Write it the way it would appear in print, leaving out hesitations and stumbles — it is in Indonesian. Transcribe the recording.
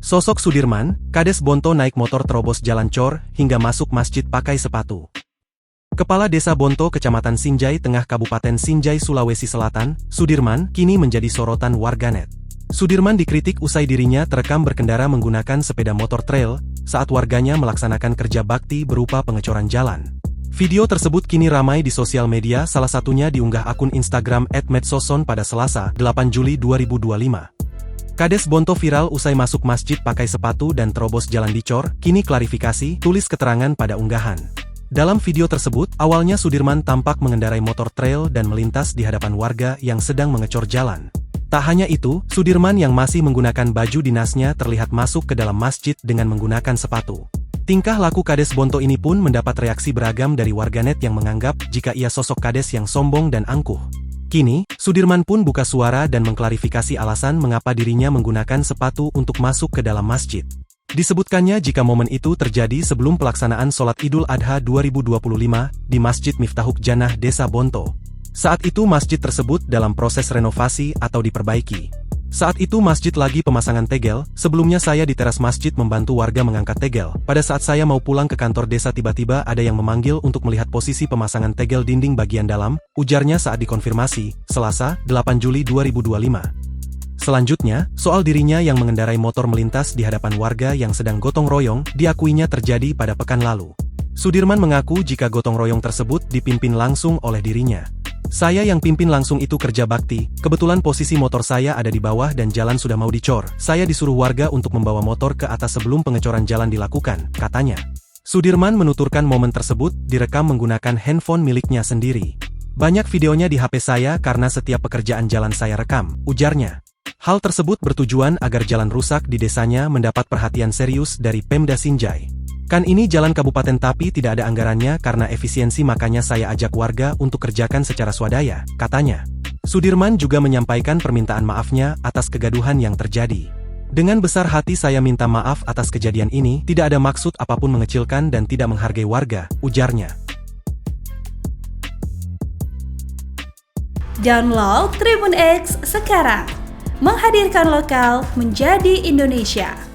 Sosok Sudirman, Kades Bonto naik motor terobos jalan cor, hingga masuk masjid pakai sepatu. Kepala Desa Bonto Kecamatan Sinjai Tengah Kabupaten Sinjai Sulawesi Selatan, Sudirman, kini menjadi sorotan warganet. Sudirman dikritik usai dirinya terekam berkendara menggunakan sepeda motor trail, saat warganya melaksanakan kerja bakti berupa pengecoran jalan. Video tersebut kini ramai di sosial media, salah satunya diunggah akun Instagram @medsoson pada Selasa, 8 Juli 2025. Kades Bonto viral usai masuk masjid pakai sepatu dan terobos jalan dicor, kini klarifikasi, tulis keterangan pada unggahan. Dalam video tersebut, awalnya Sudirman tampak mengendarai motor trail dan melintas di hadapan warga yang sedang mengecor jalan. Tak hanya itu, Sudirman yang masih menggunakan baju dinasnya terlihat masuk ke dalam masjid dengan menggunakan sepatu. Tingkah laku Kades Bonto ini pun mendapat reaksi beragam dari warganet yang menganggap jika ia sosok Kades yang sombong dan angkuh. Kini, Sudirman pun buka suara dan mengklarifikasi alasan mengapa dirinya menggunakan sepatu untuk masuk ke dalam masjid. Disebutkannya jika momen itu terjadi sebelum pelaksanaan sholat Idul Adha 2025 di Masjid Miftahuk Janah Desa Bonto. Saat itu masjid tersebut dalam proses renovasi atau diperbaiki. Saat itu masjid lagi pemasangan tegel, sebelumnya saya di teras masjid membantu warga mengangkat tegel. Pada saat saya mau pulang ke kantor desa tiba-tiba ada yang memanggil untuk melihat posisi pemasangan tegel dinding bagian dalam, ujarnya saat dikonfirmasi, Selasa, 8 Juli 2025. Selanjutnya, soal dirinya yang mengendarai motor melintas di hadapan warga yang sedang gotong royong, diakuinya terjadi pada pekan lalu. Sudirman mengaku jika gotong royong tersebut dipimpin langsung oleh dirinya. Saya yang pimpin langsung itu kerja bakti, kebetulan posisi motor saya ada di bawah dan jalan sudah mau dicor. Saya disuruh warga untuk membawa motor ke atas sebelum pengecoran jalan dilakukan, katanya. Sudirman menuturkan momen tersebut direkam menggunakan handphone miliknya sendiri. Banyak videonya di HP saya karena setiap pekerjaan jalan saya rekam, ujarnya. Hal tersebut bertujuan agar jalan rusak di desanya mendapat perhatian serius dari Pemda Sinjai. Kan ini jalan kabupaten tapi tidak ada anggarannya karena efisiensi makanya saya ajak warga untuk kerjakan secara swadaya, katanya. Sudirman juga menyampaikan permintaan maafnya atas kegaduhan yang terjadi. Dengan besar hati saya minta maaf atas kejadian ini, tidak ada maksud apapun mengecilkan dan tidak menghargai warga, ujarnya. Download Tribun X sekarang, menghadirkan lokal menjadi Indonesia.